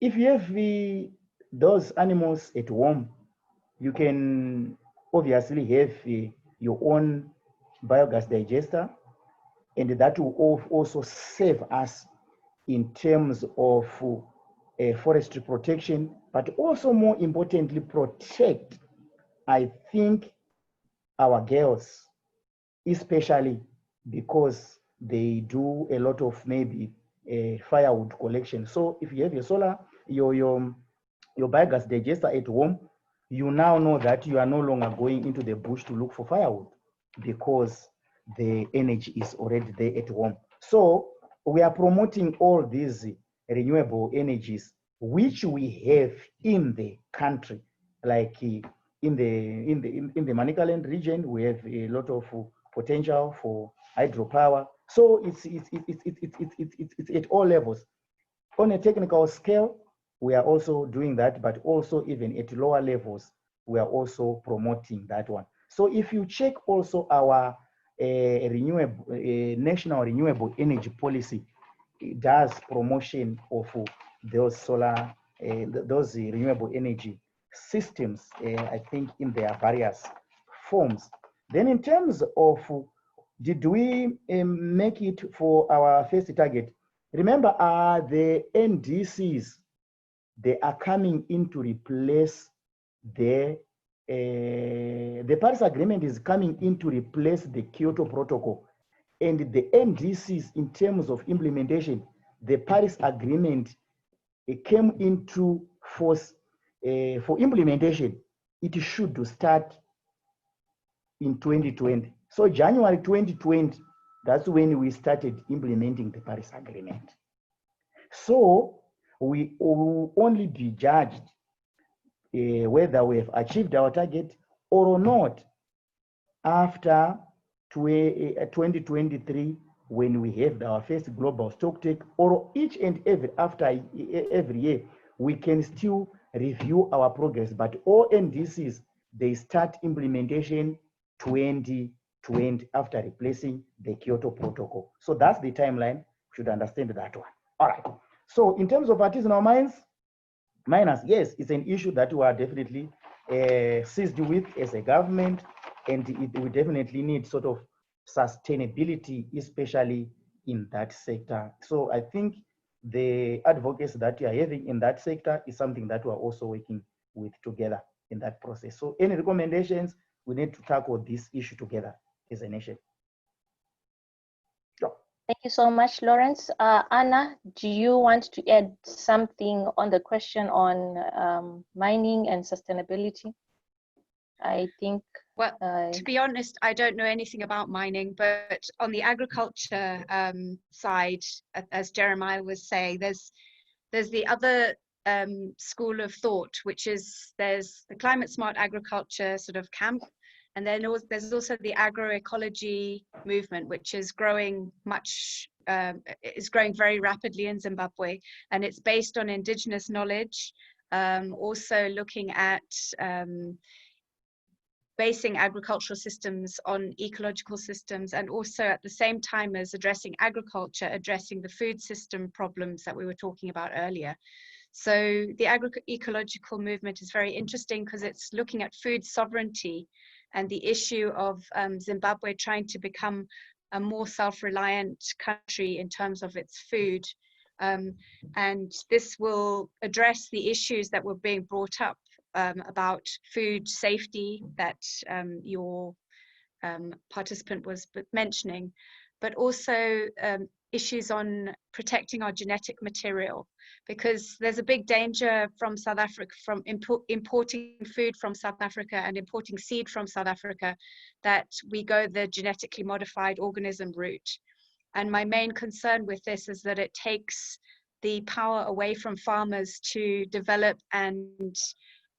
if you have those animals at home, you can obviously have your own biogas digester, and that will also save us in terms of forestry protection, but also more importantly, protect, I think, our girls, especially because they do a lot of maybe firewood collection. So if you have your solar, your biogas digester at home, you now know that you are no longer going into the bush to look for firewood because the energy is already there at home. So we are promoting all these renewable energies which we have in the country, like in the Manicaland region, we have a lot of potential for hydropower. So it's at all levels. On a technical scale, we are also doing that, but also even at lower levels, we are also promoting that one. So if you check also our renewable national renewable energy policy, it does promotion of those solar, those renewable energy systems, I think in their various forms. Then in terms of, did we make it for our first target? Remember, the NDCs, they are coming in to replace the Paris Agreement is coming in to replace the Kyoto Protocol. And the NDCs, in terms of implementation, the Paris Agreement, it came into force for implementation. It should start in 2020. So January 2020, that's when we started implementing the Paris Agreement. So we will only be judged whether we have achieved our target or not after 2023, when we have our first global stock take, or each and every year, we can still review our progress. But all NDCs, they start implementation 2020 after replacing the Kyoto Protocol. So that's the timeline. We should understand that one. All right. So in terms of artisanal miners, yes, it's an issue that we are definitely seized with as a government, and we definitely need sort of sustainability, especially in that sector. So I think the advocacy that you are having in that sector is something that we are also working with together in that process. So any recommendations, we need to tackle this issue together as a nation. Sure. Thank you so much, Lawrence. Anna, do you want to add something on the question on mining and sustainability? I think. Well, to be honest, I don't know anything about mining, but on the agriculture side, as Jeremiah was saying, there's the other school of thought, which is there's the climate smart agriculture sort of camp, and then there's also the agroecology movement, which is growing very rapidly in Zimbabwe, and it's based on indigenous knowledge, also looking at basing agricultural systems on ecological systems, and also at the same time as addressing agriculture, addressing the food system problems that we were talking about earlier. So the agroecological movement is very interesting because it's looking at food sovereignty and the issue of Zimbabwe trying to become a more self-reliant country in terms of its food. And this will address the issues that were being brought up about food safety that your participant was mentioning, but also issues on protecting our genetic material, because there's a big danger from South Africa, from importing food from South Africa and importing seed from South Africa, that we go the genetically modified organism route. And my main concern with this is that it takes the power away from farmers to develop and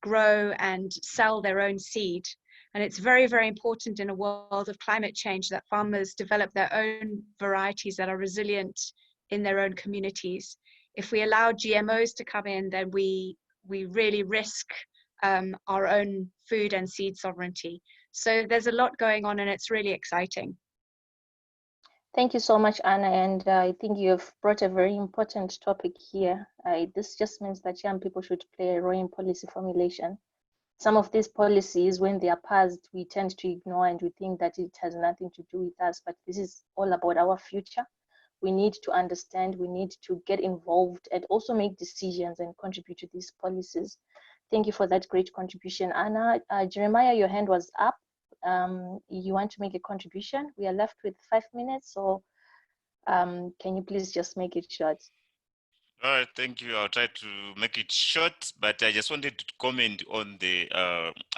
grow and sell their own seed. And it's very, very important in a world of climate change that farmers develop their own varieties that are resilient in their own communities. If we allow GMOs to come in, then we really risk our own food and seed sovereignty. So there's a lot going on, and it's really exciting. Thank you so much, Anna. And I think you've brought a very important topic here. This just means that young people should play a role in policy formulation. Some of these policies, when they are passed, we tend to ignore and we think that it has nothing to do with us, but this is all about our future. We need to understand, we need to get involved and also make decisions and contribute to these policies. Thank you for that great contribution, Anna. Jeremiah, your hand was up. You want to make a contribution? We are left with 5 minutes, so can you please just make it short? All right, thank you. I'll try to make it short, but I just wanted to comment on the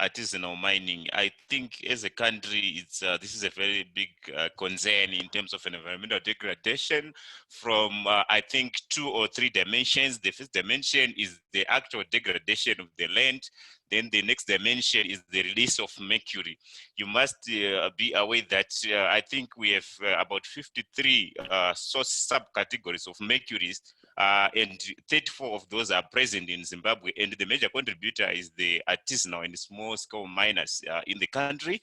artisanal mining. I think as a country, this is a very big concern in terms of environmental degradation from, I think, 2 or 3 dimensions. The first dimension is the actual degradation of the land. Then the next dimension is the release of mercury. You must be aware that I think we have about 53 source subcategories of mercuries, and 34 of those are present in Zimbabwe. And the major contributor is the artisanal and small scale miners in the country.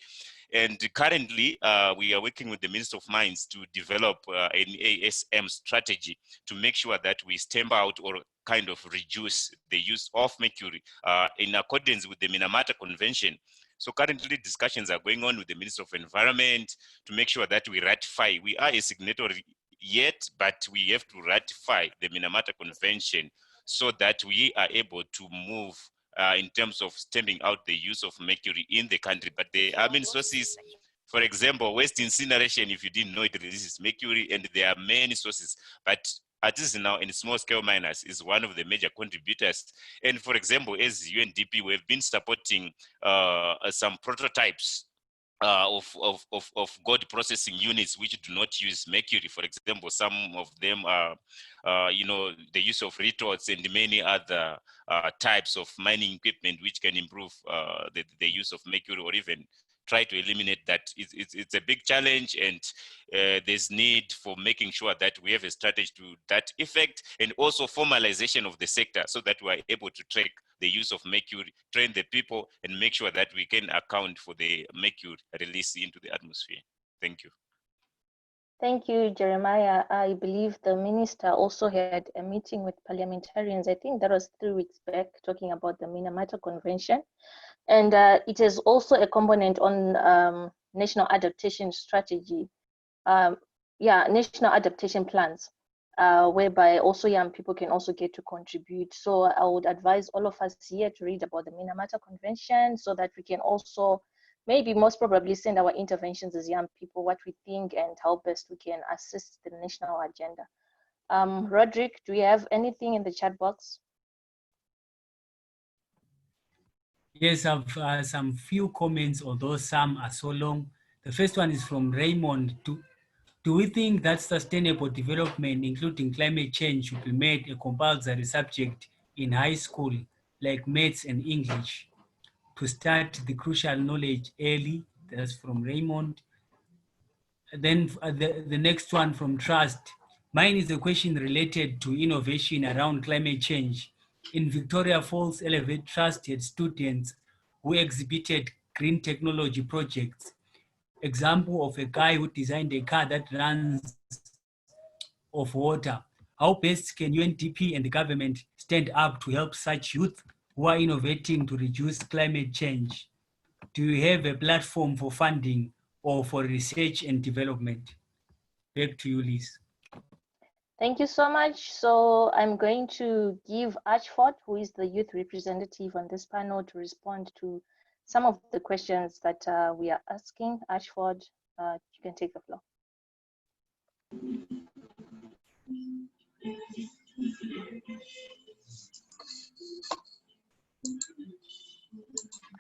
And currently, we are working with the Minister of Mines to develop an ASM strategy to make sure that we stamp out or kind of reduce the use of mercury in accordance with the Minamata Convention. So currently discussions are going on with the Minister of Environment to make sure that we ratify. We are a signatory yet, but we have to ratify the Minamata Convention so that we are able to move in terms of stamping out the use of mercury in the country. But there are many sources. For example, waste incineration, if you didn't know, it releases mercury, and there are many sources. But artisanal and small scale miners is one of the major contributors. And for example, as UNDP, we have been supporting some prototypes of gold processing units which do not use mercury. For example, some of them are, the use of retorts and many other types of mining equipment which can improve the use of mercury or even try to eliminate that. It's a big challenge, and there's need for making sure that we have a strategy to that effect, and also formalization of the sector so that we are able to track the use of mercury, train the people, and make sure that we can account for the mercury release into the atmosphere. Thank you. Thank you, Jeremiah. I believe the minister also had a meeting with parliamentarians. I think that was 3 weeks back, talking about the Minamata Convention. And it is also a component on national adaptation strategy. National adaptation plans, whereby also young people can also get to contribute. So I would advise all of us here to read about the Minamata Convention so that we can also maybe most probably send our interventions as young people, what we think and how best we can assist the national agenda. Roderick, do you have anything in the chat box? Yes, I've some few comments, although some are so long. The first one is from Raymond. Do we think that sustainable development, including climate change, should be made a compulsory subject in high school, like maths and English, to start the crucial knowledge early? That's from Raymond. And then the next one from Trust. Mine is a question related to innovation around climate change. In Victoria Falls, Elevate Trust had students who exhibited green technology projects. Example of a guy who designed a car that runs off water. How best can UNDP and the government stand up to help such youth who are innovating to reduce climate change? Do you have a platform for funding or for research and development? Back to you, Liz. Thank you so much. So I'm going to give Ashford, who is the youth representative on this panel, to respond to some of the questions that we are asking. Ashford, you can take the floor.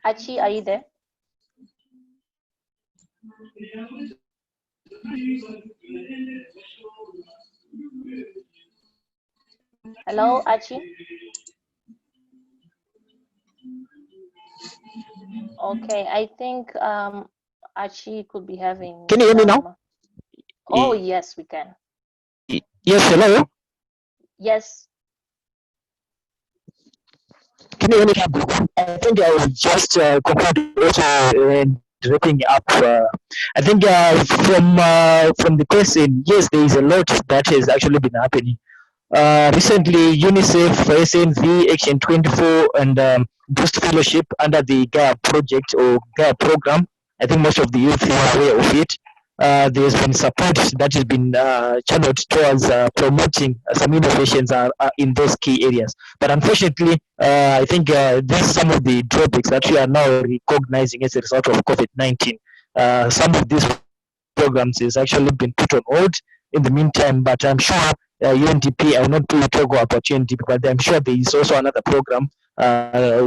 Archie, are you there? Hello, Archie? Okay, I think Archie could be having. Can you hear me now? Oh, yes, we can. Yes, hello. Yes. Can you hear me now? I think I was just concluding also wrapping up. I think from the question, yes, there is a lot that has actually been happening. Recently, UNICEF, SNV, Action 24, and Boost Fellowship under the Gaia project or Gaia program. I think most of the youth are aware of it. There's been support that has been channeled towards promoting some innovations in those key areas. But unfortunately, I think these are some of the drawbacks that we are now recognizing as a result of COVID-19. Some of these programs has actually been put on hold in the meantime, but I'm sure UNDP, I will not talk about UNDP, but I'm sure there is also another program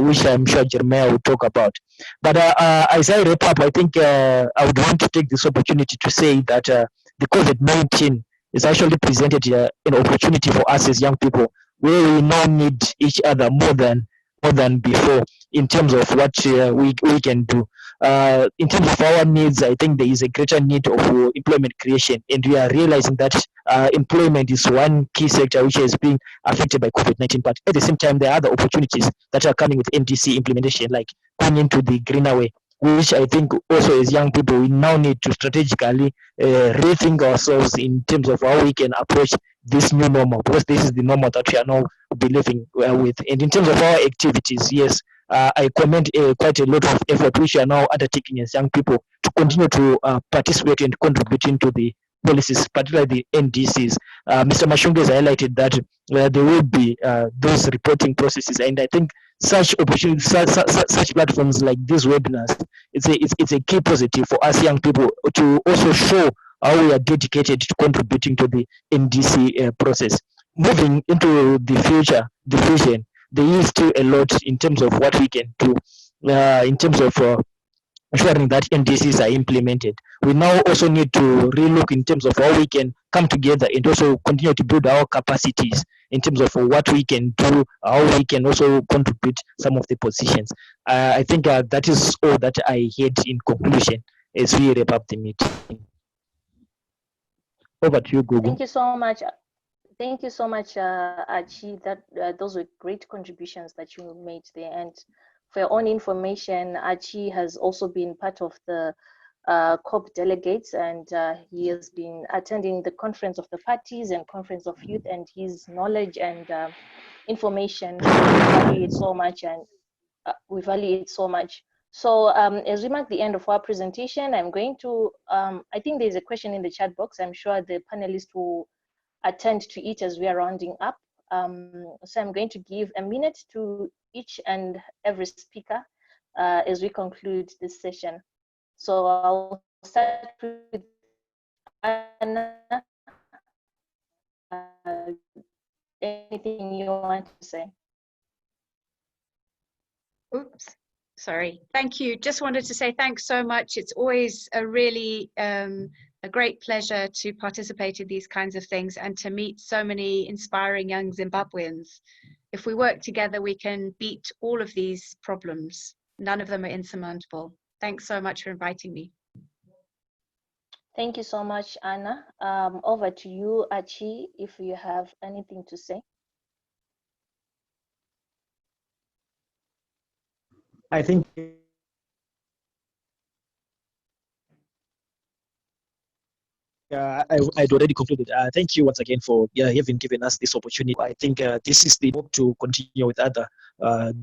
which I'm sure Jeremiah will talk about. But as I wrap up, I think I would want to take this opportunity to say that the COVID-19 is actually presented an opportunity for us as young people where we now need each other more than before in terms of what we can do. In terms of our needs, I think there is a greater need of employment creation, and we are realizing that employment is one key sector which has been affected by COVID-19. But at the same time, there are other opportunities that are coming with NDC implementation, like going into the greener way, which I think also as young people, we now need to strategically rethink ourselves in terms of how we can approach this new normal, because this is the normal that we are now living with. And in terms of our activities, yes, I commend quite a lot of effort which we are now undertaking as young people to continue to participate and contribute into the policies, particularly the NDCs. Mr. Mashunga has highlighted that there will be those reporting processes, and I think such opportunities, such platforms like these webinars, it's a key positive for us young people to also show how we are dedicated to contributing to the NDC process. Moving into the future, the vision, there is still a lot in terms of what we can do, in terms of ensuring that NDCs are implemented. We now also need to relook in terms of how we can come together and also continue to build our capacities in terms of what we can do, how we can also contribute some of the positions. I think that is all that I had in conclusion as we wrap up the meeting. Over to you, Google. Thank you so much. Thank you so much, Archie. Those were great contributions that you made there. And for your own information, Archie has also been part of the COP delegates, and he has been attending the Conference of the Parties and Conference of Youth, and his knowledge and information, we value it so much, and we value it so much. So as we mark the end of our presentation, I'm going to, I think there's a question in the chat box. I'm sure the panelists will attend to it as we are rounding up. So I'm going to give a minute to each and every speaker as we conclude this session. So I'll start with Anna. Anything you want to say? Oops, sorry. Thank you. Just wanted to say thanks so much. It's always a really a great pleasure to participate in these kinds of things and to meet so many inspiring young Zimbabweans. If we work together, we can beat all of these problems. None of them are insurmountable. Thanks so much for inviting me. Thank you so much, Anna. Over to you, Archie, if you have anything to say. I think I'd already concluded. Thank you once again for having given us this opportunity. I think this is the hope to continue with other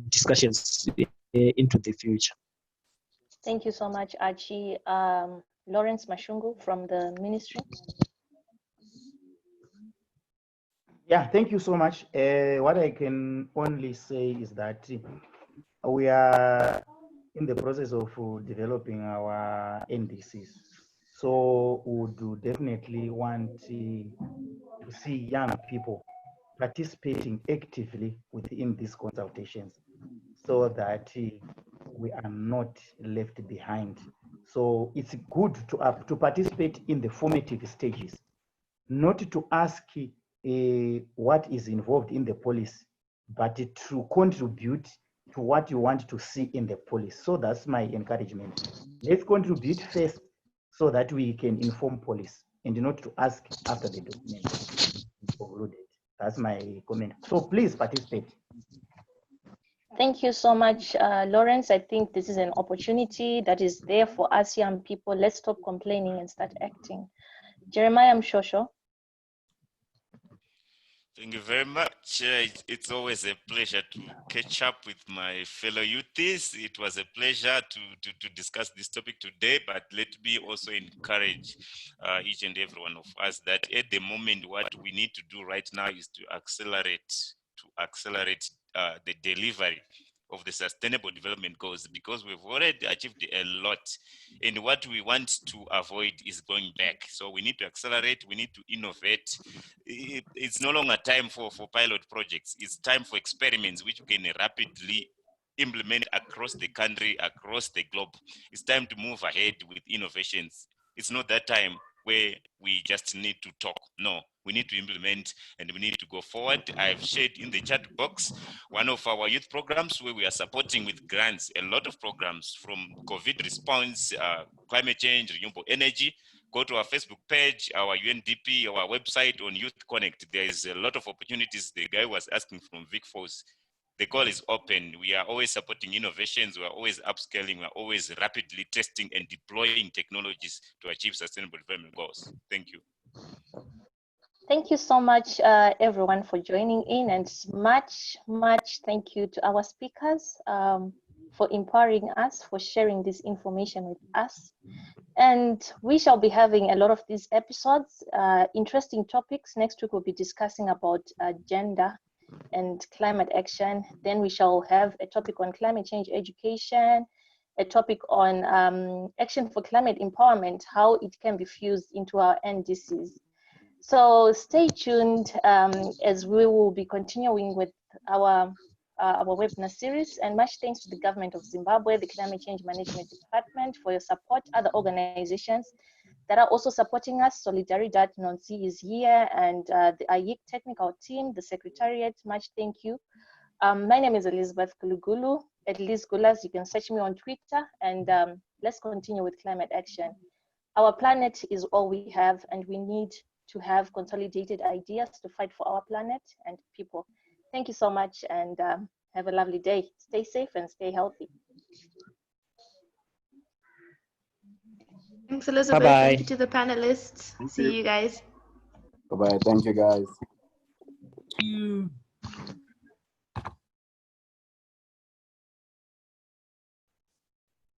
discussions into the future. Thank you so much, Archie. Lawrence Mashungu from the ministry. Yeah, thank you so much. What I can only say is that we are in the process of developing our NDCs. So we would definitely want to see young people participating actively within these consultations so that we are not left behind. So it's good to participate in the formative stages, not to ask what is involved in the policy, but to contribute to what you want to see in the policy. So that's my encouragement. Let's contribute first so that we can inform police and not to ask after the document is concluded. That's my comment. So please participate. Thank you so much, Lawrence. I think this is an opportunity that is there for us young people. Let's stop complaining and start acting. Jeremiah Mshosho. Thank you very much. It's always a pleasure to catch up with my fellow youths. It was a pleasure to discuss this topic today, but let me also encourage each and every one of us that at the moment, what we need to do right now is to accelerate the delivery of the Sustainable Development Goals, because we've already achieved a lot. And what we want to avoid is going back. So we need to accelerate, we need to innovate. It's no longer time for pilot projects. It's time for experiments which we can rapidly implement across the country, across the globe. It's time to move ahead with innovations. It's not that time where we just need to talk. No, we need to implement and we need to go forward. I've shared in the chat box one of our youth programs where we are supporting with grants a lot of programs from COVID response, climate change, renewable energy. Go to our Facebook page, our UNDP, our website on Youth Connect. There is a lot of opportunities. The guy was asking from Vic Force. The call is open. We are always supporting innovations. We are always upscaling. We are always rapidly testing and deploying technologies to achieve sustainable development goals. Thank you. Thank you so much, everyone, for joining in, and much thank you to our speakers for empowering us, for sharing this information with us. And we shall be having a lot of these episodes, interesting topics. Next week, we'll be discussing about gender and climate action. Then we shall have a topic on climate change education, a topic on action for climate empowerment, how it can be fused into our NDCs. So stay tuned as we will be continuing with our webinar series. And much thanks to the government of Zimbabwe, the Climate Change Management Department for your support, other organizations that are also supporting us. Solidaridad Nonsi is here, and the AYIC technical team, the secretariat, much thank you. My name is Elizabeth Gulugulu, at Liz Gulas. You can search me on Twitter, and let's continue with climate action. Our planet is all we have, and we need to have consolidated ideas to fight for our planet and people. Thank you so much, and have a lovely day. Stay safe and stay healthy. Thanks, Elizabeth. Bye-bye. Thank you to the panelists. See you guys. Bye-bye. Thank you, guys. You.